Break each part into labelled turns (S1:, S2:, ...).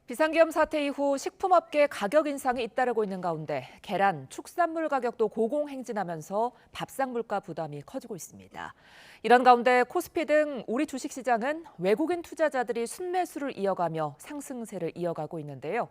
S1: 비상계엄 사태 이후 식품업계 가격 인상이 잇따르고 있는 가운데 계란, 축산물 가격도 고공행진하면서 밥상 물가 부담이 커지고 있습니다. 이런 가운데 코스피 등 우리 주식시장은 외국인 투자자들이 순매수를 이어가며 상승세를 이어가고 있는데요.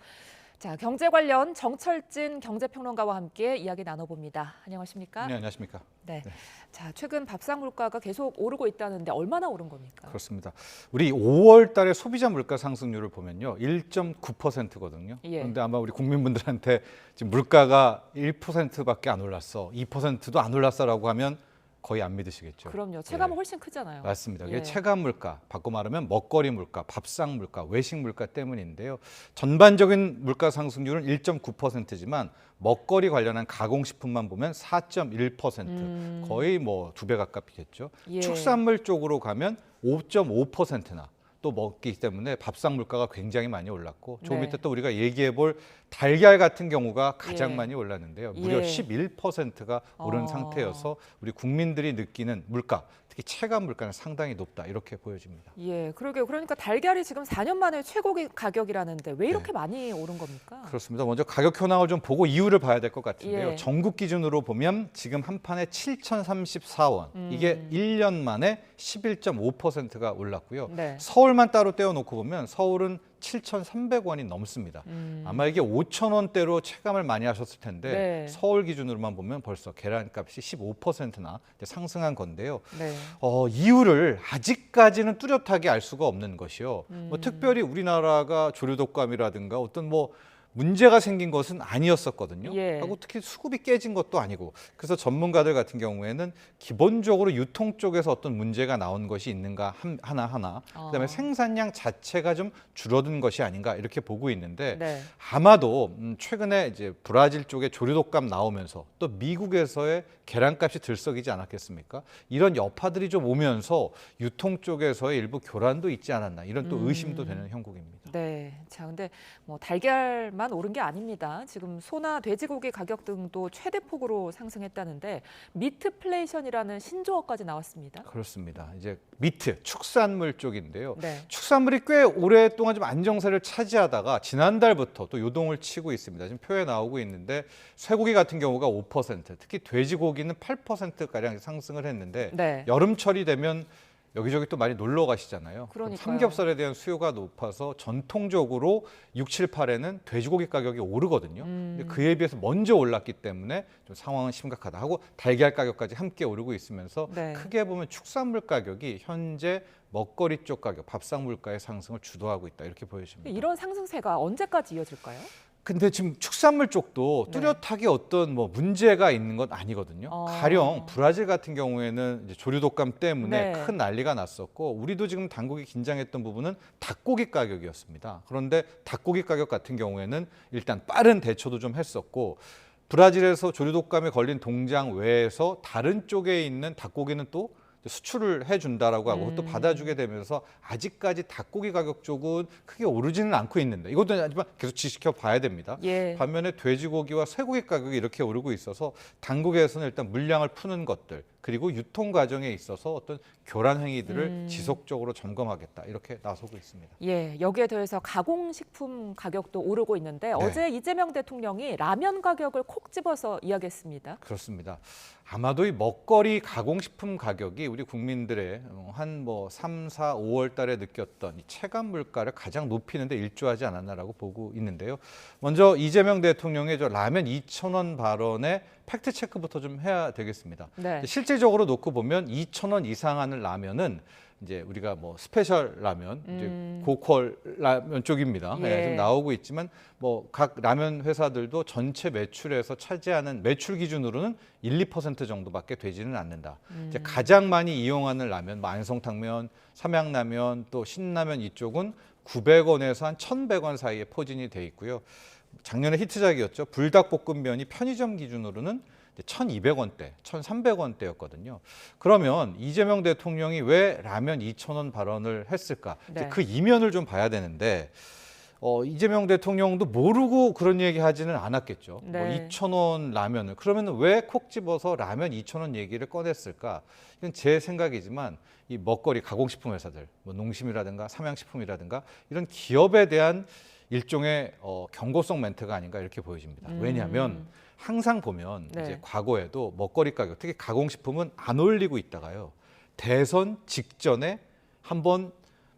S1: 자, 경제 관련 정철진 경제평론가와 함께 이야기 나눠봅니다. 안녕하십니까?
S2: 네, 안녕하십니까?
S1: 네. 자, 최근 밥상 물가가 계속 오르고 있다는데 얼마나 오른 겁니까?
S2: 그렇습니다. 우리 5월 달에 소비자 물가 상승률을 보면요. 1.9%거든요.
S1: 예.
S2: 그런데 아마 우리 국민분들한테 지금 물가가 1%밖에 안 올랐어, 2%도 안 올랐어라고 하면 거의 안 믿으시겠죠.
S1: 그럼요. 체감은
S2: 예.
S1: 훨씬 크잖아요.
S2: 맞습니다.
S1: 예.
S2: 체감 물가, 바꿔 말하면 먹거리 물가, 밥상 물가, 외식 물가 때문인데요. 전반적인 물가 상승률은 1.9%지만 먹거리 관련한 가공식품만 보면 4.1%, 거의 뭐 2배 가깝겠죠.
S1: 예.
S2: 축산물 쪽으로 가면 5.5%나 또 먹기 때문에 밥상 물가가 굉장히 많이 올랐고 조금
S1: 네.
S2: 이따 또 우리가 얘기해 볼 달걀 같은 경우가 가장
S1: 예.
S2: 많이 올랐는데요. 무려
S1: 예.
S2: 11%가 오른 상태여서 우리 국민들이 느끼는 물가, 특히 체감 물가는 상당히 높다 이렇게 보여집니다.
S1: 예, 그러게요. 그러니까 달걀이 지금 4년 만에 최고 가격이라는데 왜 이렇게
S2: 네.
S1: 많이 오른 겁니까?
S2: 그렇습니다. 먼저 가격 현황을 좀 보고 이유를 봐야 될 것 같은데요.
S1: 예.
S2: 전국 기준으로 보면 지금 한 판에 7,034원. 이게 1년 만에 11.5%가 올랐고요.
S1: 네.
S2: 서울만 따로 떼어놓고 보면 서울은 7,300원이 넘습니다. 아마 이게 5,000원대로 체감을 많이 하셨을 텐데
S1: 네.
S2: 서울 기준으로만 보면 벌써 계란값이 15%나 상승한 건데요.
S1: 네.
S2: 이유를 아직까지는 뚜렷하게 알 수가 없는 것이요. 뭐 특별히 우리나라가 조류독감이라든가 어떤 뭐 문제가 생긴 것은 아니었었거든요.
S1: 예.
S2: 하고 특히 수급이 깨진 것도 아니고 그래서 전문가들 같은 경우에는 기본적으로 유통 쪽에서 어떤 문제가 나온 것이 있는가 하나하나 그다음에 생산량 자체가 좀 줄어든 것이 아닌가 이렇게 보고 있는데
S1: 네.
S2: 아마도 최근에 이제 브라질 쪽에 조류독감 나오면서 또 미국에서의 계란값이 들썩이지 않았겠습니까? 이런 여파들이 좀 오면서 유통 쪽에서의 일부 교란도 있지 않았나 이런 또 의심도 되는 형국입니다.
S1: 네. 자, 근데 뭐 달걀만 오른 게 아닙니다. 지금 소나 돼지고기 가격 등도 최대폭으로 상승했다는데 미트플레이션이라는 신조어까지 나왔습니다.
S2: 그렇습니다. 이제 미트, 축산물 쪽인데요.
S1: 네.
S2: 축산물이 꽤 오랫동안 좀 안정세를 차지하다가 지난달부터 또 요동을 치고 있습니다. 지금 표에 나오고 있는데 쇠고기 같은 경우가 5%, 특히 돼지고기는 8%가량 상승을 했는데
S1: 네.
S2: 여름철이 되면 여기저기 또 많이 놀러 가시잖아요. 그럼
S1: 그러니까요.
S2: 삼겹살에 대한 수요가 높아서 전통적으로 6, 7, 8에는 돼지고기 가격이 오르거든요. 근데 그에 비해서 먼저 올랐기 때문에 좀 상황은 심각하다 하고 달걀 가격까지 함께 오르고 있으면서
S1: 네.
S2: 크게 보면 축산물 가격이 현재 먹거리 쪽 가격, 밥상 물가의 상승을 주도하고 있다 이렇게 보여집니다.
S1: 이런 상승세가 언제까지 이어질까요?
S2: 근데 지금 축산물 쪽도
S1: 네.
S2: 뚜렷하게 어떤 뭐 문제가 있는 건 아니거든요. 가령 브라질 같은 경우에는 이제 조류독감 때문에
S1: 네.
S2: 큰 난리가 났었고 우리도 지금 당국이 긴장했던 부분은 닭고기 가격이었습니다. 그런데 닭고기 가격 같은 경우에는 일단 빠른 대처도 좀 했었고 브라질에서 조류독감에 걸린 동장 외에서 다른 쪽에 있는 닭고기는 또 수출을 해준다라고 하고 또 받아주게 되면서 아직까지 닭고기 가격 쪽은 크게 오르지는 않고 있는데 이것도 하지만 계속 지켜봐야 됩니다.
S1: 예.
S2: 반면에 돼지고기와 쇠고기 가격이 이렇게 오르고 있어서 당국에서는 일단 물량을 푸는 것들 그리고 유통 과정에 있어서 어떤 교란 행위들을 지속적으로 점검하겠다 이렇게 나서고 있습니다.
S1: 예, 여기에 더해서 가공식품 가격도 오르고 있는데 어제 이재명 대통령이 라면 가격을 콕 집어서 이야기했습니다.
S2: 그렇습니다. 아마도 이 먹거리 가공식품 가격이 우리 국민들의 한 뭐 3, 4, 5월 달에 느꼈던 이 체감 물가를 가장 높이는 데 일조하지 않았나라고 보고 있는데요. 먼저 이재명 대통령의 저 라면 2,000원 발언의 팩트 체크부터 좀 해야 되겠습니다.
S1: 네.
S2: 실질적으로 놓고 보면 2,000원 이상 하는 라면은 이제 우리가 뭐 스페셜 라면, 이제 고퀄 라면 쪽입니다.
S1: 예.
S2: 네, 지금 나오고 있지만 뭐 각 라면 회사들도 전체 매출에서 차지하는 매출 기준으로는 1, 2% 정도밖에 되지는 않는다. 이제 가장 많이 이용하는 라면, 뭐 안성탕면, 삼양라면, 또 신라면 이쪽은 900원에서 한 1,100원 사이에 포진이 돼 있고요. 작년에 히트작이었죠. 불닭볶음면이 편의점 기준으로는 1,200원대, 1,300원대였거든요. 그러면 이재명 대통령이 왜 라면 2,000원 발언을 했을까?
S1: 네.
S2: 이제 그 이면을 좀 봐야 되는데 이재명 대통령도 모르고 그런 얘기 하지는 않았겠죠.
S1: 네.
S2: 뭐 2,000원 라면을. 그러면 왜 콕 집어서 라면 2,000원 얘기를 꺼냈을까? 이건 제 생각이지만 이 먹거리 가공식품 회사들, 뭐 농심이라든가 삼양식품이라든가 이런 기업에 대한 일종의 경고성 멘트가 아닌가 이렇게 보여집니다. 왜냐하면 항상 보면
S1: 네.
S2: 이제 과거에도 먹거리 가격, 특히 가공식품은 안 올리고 있다가요. 대선 직전에 한번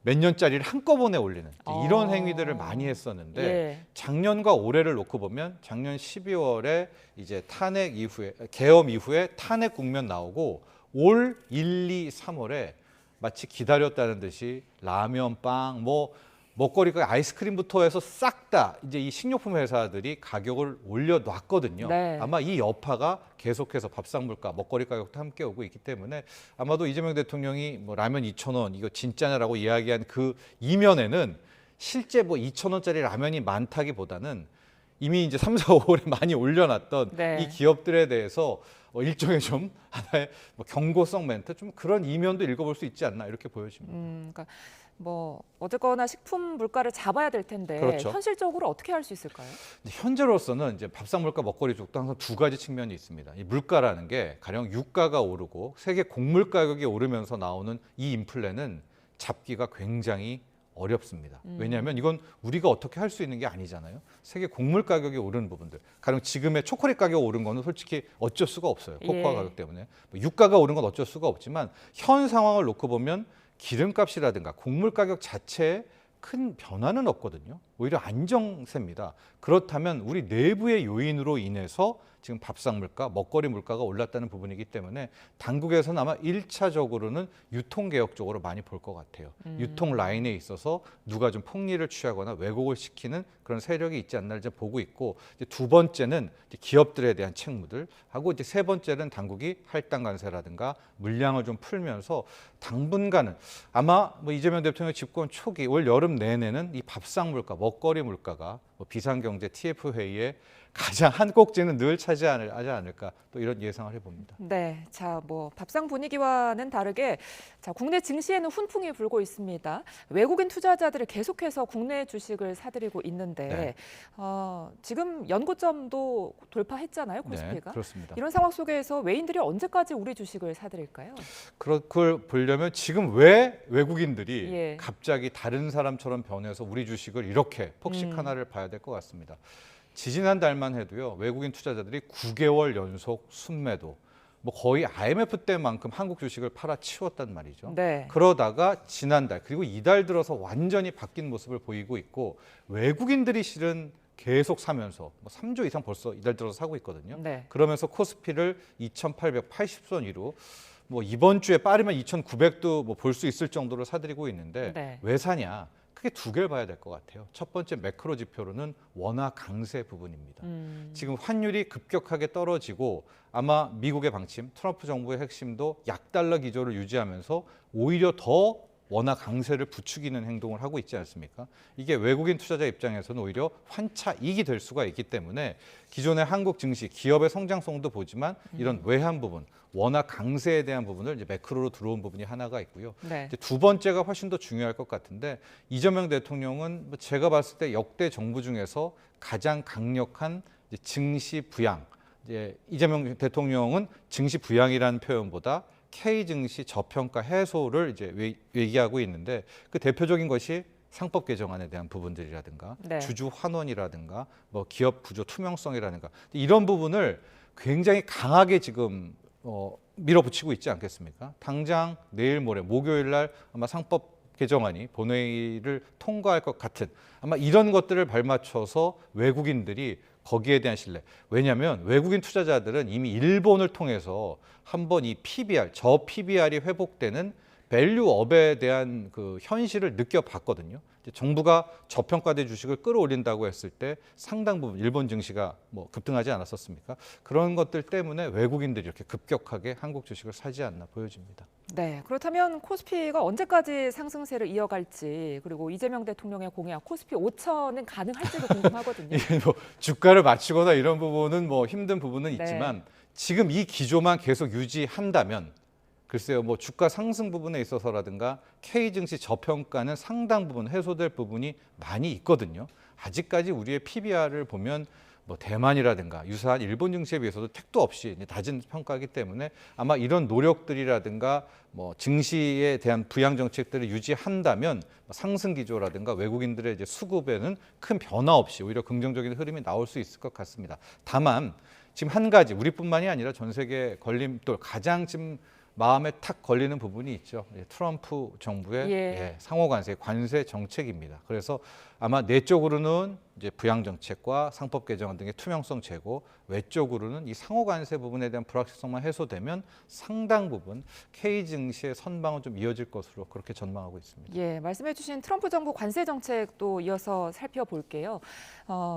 S2: 몇 년짜리를 한꺼번에 올리는 이런 행위들을 많이 했었는데
S1: 예.
S2: 작년과 올해를 놓고 보면 작년 12월에 이제 탄핵 이후에 계엄 이후에 탄핵 국면 나오고 올 1, 2, 3월에 마치 기다렸다는 듯이 라면, 빵, 뭐 먹거리가 아이스크림부터 해서 싹 다 이제 이 식료품 회사들이 가격을 올려놨거든요.
S1: 네.
S2: 아마 이 여파가 계속해서 밥상 물가, 먹거리 가격도 함께 오고 있기 때문에 아마도 이재명 대통령이 뭐 라면 2,000원 이거 진짜냐라고 이야기한 그 이면에는 실제 뭐 2,000원짜리 라면이 많다기보다는 이미 이제 3, 4, 5월에 많이 올려놨던
S1: 네.
S2: 이 기업들에 대해서 일종의 좀 하나의 뭐 경고성 멘트 좀 그런 이면도 읽어볼 수 있지 않나 이렇게 보여집니다.
S1: 그러니까 뭐 어쨌거나 식품 물가를 잡아야 될 텐데
S2: 그렇죠.
S1: 현실적으로 어떻게 할 수 있을까요?
S2: 현재로서는 이제 밥상 물가, 먹거리 쪽도 항상 두 가지 측면이 있습니다. 이 물가라는 게 가령 유가가 오르고 세계 곡물 가격이 오르면서 나오는 이 인플레는 잡기가 굉장히 어렵습니다. 왜냐하면 이건 우리가 어떻게 할 수 있는 게 아니잖아요. 세계 곡물 가격이 오르는 부분들, 가령 지금의 초콜릿 가격 오른 거는 솔직히 어쩔 수가 없어요. 코코아
S1: 예.
S2: 가격 때문에. 뭐 유가가 오른 건 어쩔 수가 없지만 현 상황을 놓고 보면 기름값이라든가 곡물 가격 자체에 큰 변화는 없거든요. 오히려 안정세입니다. 그렇다면 우리 내부의 요인으로 인해서 지금 밥상 물가, 먹거리 물가가 올랐다는 부분이기 때문에 당국에서는 아마 1차적으로는 유통개혁 쪽으로 많이 볼 것 같아요. 유통 라인에 있어서 누가 좀 폭리를 취하거나 왜곡을 시키는 그런 세력이 있지 않나 이제 보고 있고, 이제 두 번째는 이제 기업들에 대한 책무들 하고, 이제 세 번째는 당국이 할당 관세라든가 물량을 좀 풀면서 당분간은 아마 뭐 이재명 대통령 집권 초기 올 여름 내내는 이 밥상 물가, 먹거리 물가가 뭐 비상경제 TF 회의에 가장 한 꼭지는 늘 차지하지 않을까, 또 이런 예상을 해봅니다.
S1: 네, 자, 뭐 밥상 분위기와는 다르게 자, 국내 증시에는 훈풍이 불고 있습니다. 외국인 투자자들이 계속해서 국내 주식을 사들이고 있는데
S2: 네.
S1: 지금 연고점도 돌파했잖아요, 코스피가.
S2: 네, 그렇습니다.
S1: 이런 상황 속에서 외인들이 언제까지 우리 주식을 사들일까요?
S2: 그걸 보려면 지금 왜 외국인들이
S1: 예.
S2: 갑자기 다른 사람처럼 변해서 우리 주식을 이렇게 폭식 하나를 봐야 될 것 같습니다. 지지난 달만 해도요, 외국인 투자자들이 9개월 연속 순매도, 뭐 거의 IMF 때만큼 한국 주식을 팔아치웠단 말이죠.
S1: 네.
S2: 그러다가 지난달 그리고 이달 들어서 완전히 바뀐 모습을 보이고 있고, 외국인들이 실은 계속 사면서 뭐 3조 이상 벌써 이달 들어서 사고 있거든요.
S1: 네.
S2: 그러면서 코스피를 2,880선 위로 뭐 이번 주에 빠르면 2,900도 뭐 볼 수 있을 정도로 사들이고 있는데
S1: 네.
S2: 왜 사냐? 크게 두 개를 봐야 될 것 같아요. 첫 번째 매크로 지표로는 원화 강세 부분입니다. 지금 환율이 급격하게 떨어지고 아마 미국의 방침, 트럼프 정부의 핵심도 약달러 기조를 유지하면서 오히려 더 원화 강세를 부추기는 행동을 하고 있지 않습니까? 이게 외국인 투자자 입장에서는 오히려 환차익이 될 수가 있기 때문에 기존의 한국 증시, 기업의 성장성도 보지만 이런 외환 부분, 원화 강세에 대한 부분을 이제 매크로로 들어온 부분이 하나가 있고요.
S1: 네.
S2: 이제 두 번째가 훨씬 더 중요할 것 같은데, 이재명 대통령은 뭐 제가 봤을 때 역대 정부 중에서 가장 강력한 이제 증시 부양, 이제 이재명 대통령은 증시 부양이라는 표현보다 K 증시 저평가 해소를 이제 얘기하고 있는데, 그 대표적인 것이 상법 개정안에 대한 부분들이라든가
S1: 네.
S2: 주주 환원이라든가 뭐 기업 구조 투명성이라든가 이런 부분을 굉장히 강하게 지금 밀어붙이고 있지 않겠습니까? 당장 내일 모레 목요일 날 아마 상법 개정안이 본회의를 통과할 것 같은 아마 이런 것들을 발맞춰서 외국인들이 거기에 대한 신뢰. 왜냐하면 외국인 투자자들은 이미 일본을 통해서 한번 이 PBR, 저 PBR이 회복되는 밸류업에 대한 그 현실을 느껴봤거든요. 이제 정부가 저평가된 주식을 끌어올린다고 했을 때 상당 부분 일본 증시가 뭐 급등하지 않았었습니까? 그런 것들 때문에 외국인들이 이렇게 급격하게 한국 주식을 사지 않나 보여집니다.
S1: 네, 그렇다면 코스피가 언제까지 상승세를 이어갈지, 그리고 이재명 대통령의 공약 코스피 5천은 가능할지도 궁금하거든요.
S2: 이게 뭐 주가를 맞추거나 이런 부분은 뭐 힘든 부분은
S1: 네.
S2: 있지만 지금 이 기조만 계속 유지한다면 글쎄요, 뭐 주가 상승 부분에 있어서라든가 K 증시 저평가는 상당 부분 해소될 부분이 많이 있거든요. 아직까지 우리의 PBR을 보면 뭐 대만이라든가 유사한 일본 증시에 비해서도 택도 없이 이제 낮은 평가이기 때문에 아마 이런 노력들이라든가 뭐 증시에 대한 부양 정책들을 유지한다면 상승 기조라든가 외국인들의 이제 수급에는 큰 변화 없이 오히려 긍정적인 흐름이 나올 수 있을 것 같습니다. 다만 지금 한 가지 우리뿐만이 아니라 전 세계 걸림돌 가장 지금 마음에 탁 걸리는 부분이 있죠. 트럼프 정부의 상호 관세 정책입니다. 그래서 아마 내적으로는 이제 부양 정책과 상법 개정 등의 투명성 제고, 외적으로는 이 상호 관세 부분에 대한 불확실성만 해소되면 상당 부분 K 증시의 선방은 좀 이어질 것으로 그렇게 전망하고 있습니다.
S1: 예, 말씀해주신 트럼프 정부 관세 정책도 이어서 살펴볼게요.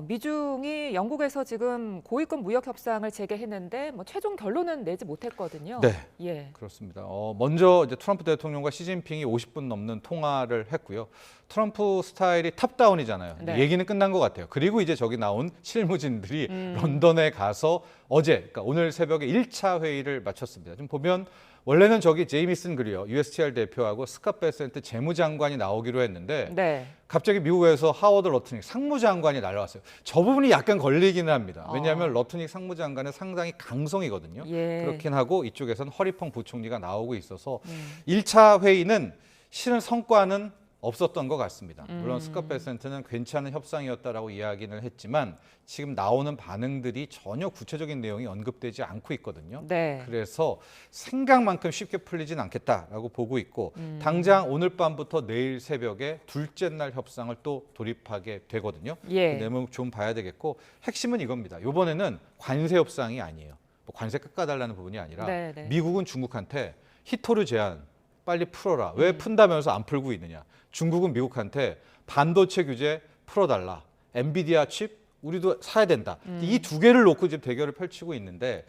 S1: 미중이 영국에서 지금 고위급 무역 협상을 재개했는데 뭐 최종 결론은 내지 못했거든요.
S2: 네,
S1: 예.
S2: 그렇습니다. 먼저 이제 트럼프 대통령과 시진핑이 50분 넘는 통화를 했고요. 트럼프 스타일이 탑다운이잖아요.
S1: 네.
S2: 얘기는 끝난 것 같아요. 그리고 이제 저기 나온 실무진들이 런던에 가서 어제, 그러니까 오늘 새벽에 1차 회의를 마쳤습니다. 좀 보면 원래는 저기 제이미슨 그리어 USTR 대표하고 스캇 베센트 재무장관이 나오기로 했는데
S1: 네.
S2: 갑자기 미국에서 하워드 러트닉 상무장관이 날라왔어요. 저 부분이 약간 걸리기는 합니다. 왜냐하면 러트닉 상무장관은 상당히 강성이거든요.
S1: 예.
S2: 그렇긴 하고 이쪽에서는 허리펑 부총리가 나오고 있어서 1차 회의는 실은 성과는 없었던 것 같습니다. 물론 스캇 베센트는 괜찮은 협상이었다라고 이야기를 했지만 지금 나오는 반응들이 전혀 구체적인 내용이 언급되지 않고 있거든요.
S1: 네.
S2: 그래서 생각만큼 쉽게 풀리진 않겠다라고 보고 있고 당장 오늘 밤부터 내일 새벽에 둘째 날 협상을 또 돌입하게 되거든요.
S1: 예.
S2: 그 내용 좀 봐야 되겠고 핵심은 이겁니다. 이번에는 관세 협상이 아니에요. 뭐 관세 깎아달라는 부분이 아니라
S1: 네, 네.
S2: 미국은 중국한테 히토르 제한 빨리 풀어라. 왜 푼다면서 안 풀고 있느냐. 중국은 미국한테 반도체 규제 풀어달라. 엔비디아 칩 우리도 사야 된다. 이 두 개를 놓고 지금 대결을 펼치고 있는데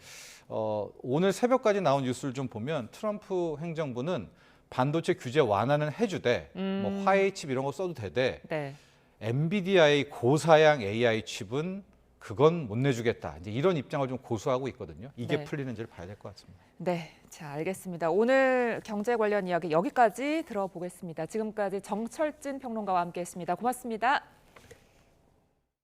S2: 오늘 새벽까지 나온 뉴스를 좀 보면 트럼프 행정부는 반도체 규제 완화는 해주되 뭐 화웨이 칩 이런 거 써도 되되
S1: 네.
S2: 엔비디아의 고사양 AI 칩은 그건 못 내주겠다. 이제 이런 입장을 좀 고수하고 있거든요. 이게
S1: 네.
S2: 풀리는지를 봐야 될 것 같습니다.
S1: 네, 자 알겠습니다. 오늘 경제 관련 이야기 여기까지 들어보겠습니다. 지금까지 정철진 평론가와 함께했습니다. 고맙습니다.